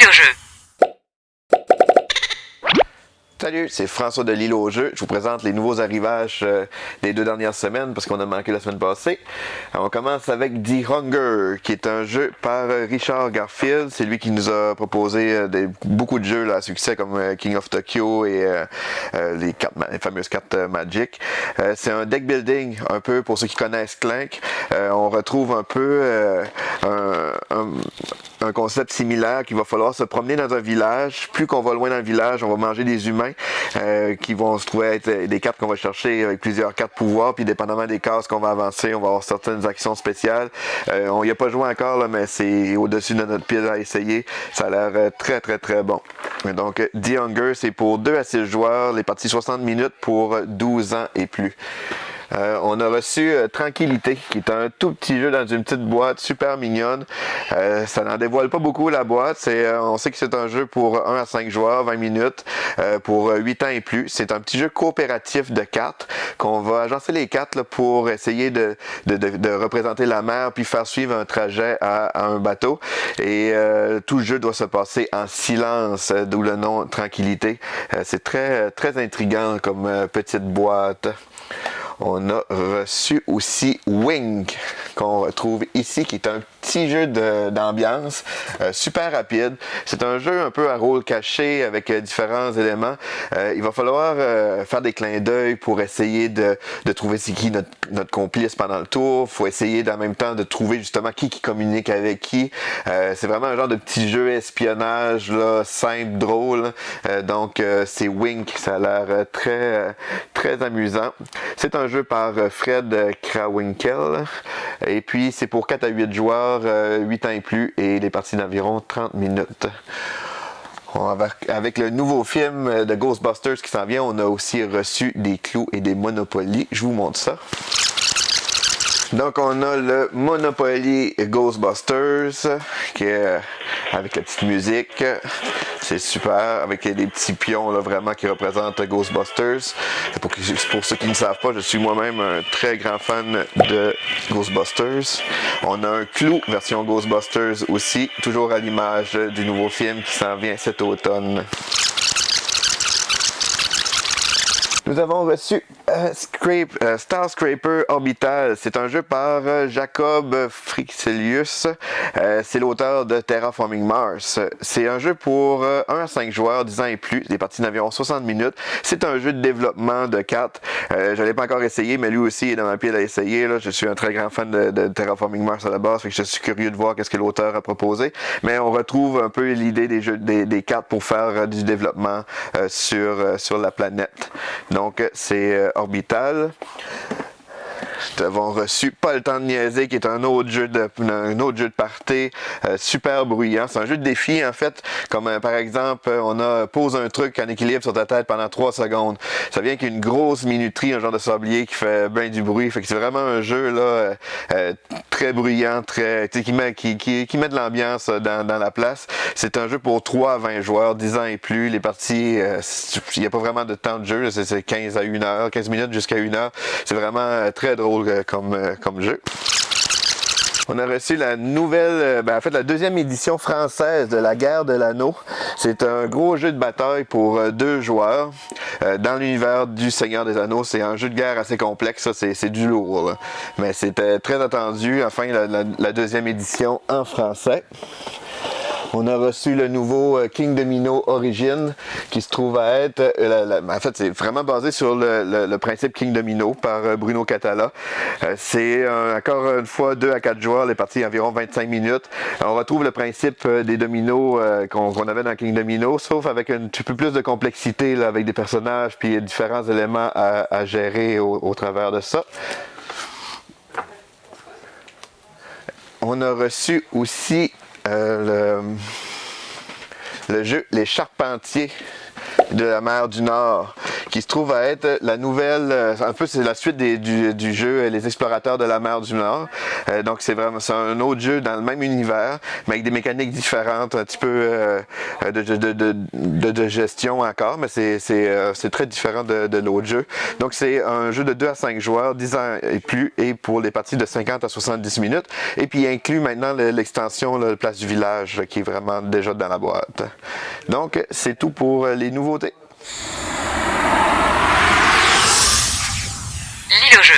L'île au jeu. Salut, c'est François de l'Île au jeu. Je vous présente les nouveaux arrivages des 2 dernières semaines parce qu'on a manqué la semaine passée. Alors, on commence avec The Hunger, qui est un jeu par Richard Garfield. C'est lui qui nous a proposé beaucoup de jeux là, à succès comme King of Tokyo et les fameuses cartes Magic. C'est un deck building un peu pour ceux qui connaissent Clank. On retrouve un peu un concept similaire qu'il va falloir se promener dans un village. Plus qu'on va loin dans le village, on va manger des humains qui vont se trouver être des cartes qu'on va chercher avec plusieurs cartes pouvoir, puis dépendamment des cases qu'on va avancer, on va avoir certaines actions spéciales. On n'y a pas joué encore, là, mais c'est au-dessus de notre pile à essayer. Ça a l'air très bon. Donc, The Hunger, c'est pour 2 à 6 joueurs, les parties 60 minutes pour 12 ans et plus. On a reçu Tranquillité, qui est un tout petit jeu dans une petite boîte super mignonne. Ça n'en dévoile pas beaucoup la boîte. On sait que c'est un jeu pour 1 à 5 joueurs, 20 minutes, pour 8 ans et plus. C'est un petit jeu coopératif de cartes qu'on va agencer les cartes là, pour essayer de représenter la mer puis faire suivre un trajet à un bateau. Et tout le jeu doit se passer en silence, d'où le nom Tranquillité. C'est très intriguant comme petite boîte. On a reçu aussi Wink, qu'on retrouve ici, qui est un petit jeu d'ambiance, super rapide. C'est un jeu un peu à rôle caché avec différents éléments. Il va falloir faire des clins d'œil pour essayer de trouver c'est qui notre complice pendant le tour. Il faut essayer en même temps de trouver justement qui communique avec qui. C'est vraiment un genre de petit jeu espionnage, là, simple, drôle. Donc c'est Wink, ça a l'air très amusant. C'est un jeu par Fred Krawinkel. Et puis c'est pour 4 à 8 joueurs, 8 ans et plus, et les parties d'environ 30 minutes. Avec le nouveau film de Ghostbusters qui s'en vient, on a aussi reçu des clous et des Monopoly. Je vous montre ça. Donc on a le Monopoly Ghostbusters qui est avec la petite musique, c'est super, avec des petits pions là, vraiment qui représentent Ghostbusters. Pour ceux qui ne savent pas, je suis moi-même un très grand fan de Ghostbusters. On a un clou version Ghostbusters aussi, toujours à l'image du nouveau film qui s'en vient cet automne. Nous avons reçu Star Scraper Orbital. C'est un jeu par Jacob Frixelius. C'est l'auteur de Terraforming Mars. C'est un jeu pour 1 à 5 joueurs, 10 ans et plus, des parties d'environ 60 minutes. C'est un jeu de développement de cartes. Je ne l'ai pas encore essayé, mais lui aussi est dans ma pile à essayer. Là. Je suis un très grand fan de Terraforming Mars à la base, fait que je suis curieux de voir qu'est-ce que l'auteur a proposé. Mais on retrouve un peu l'idée des cartes pour faire du développement sur la planète. Donc, c'est Orbital. Nous avons reçu Pas le temps de niaiser, qui est un autre jeu de party, super bruyant. C'est un jeu de défi, en fait, comme par exemple, on a pose un truc en équilibre sur ta tête pendant 3 secondes. Ça vient avec une grosse minuterie, un genre de sablier qui fait bien du bruit. Fait que c'est vraiment un jeu là très bruyant, qui met de l'ambiance dans la place. C'est un jeu pour 3 à 20 joueurs, 10 ans et plus. Les parties, il n'y a pas vraiment de temps de jeu, c'est 15 à 1 heure, 15 minutes jusqu'à 1 heure. C'est vraiment très drôle comme jeu. On a reçu la nouvelle, la 2e édition française de la Guerre de l'Anneau. C'est un gros jeu de bataille pour 2 joueurs dans l'univers du Seigneur des Anneaux. C'est un jeu de guerre assez complexe, ça, c'est du lourd. Là. Mais c'était très attendu, enfin la 2e édition en français. On a reçu le nouveau King Domino Origin qui se trouve à être, en fait c'est vraiment basé sur le principe King Domino par Bruno Catala. C'est encore une fois 2 à 4 joueurs, les parties environ 25 minutes. On retrouve le principe des dominos qu'on avait dans King Domino, sauf avec un petit peu plus de complexité là, avec des personnages puis différents éléments à gérer au travers de ça. On a reçu aussi le jeu Les Charpentiers de la mer du Nord, qui se trouve à être la nouvelle, un peu c'est la suite du jeu Les Explorateurs de la mer du Nord. Donc c'est un autre jeu dans le même univers, mais avec des mécaniques différentes, un petit peu de gestion encore, mais c'est très différent de l'autre jeu. Donc c'est un jeu de 2 à 5 joueurs, 10 ans et plus, et pour les parties de 50 à 70 minutes. Et puis il inclut maintenant l'extension Place du Village, qui est vraiment déjà dans la boîte. Donc c'est tout pour les nouveautés. L'île au jeu.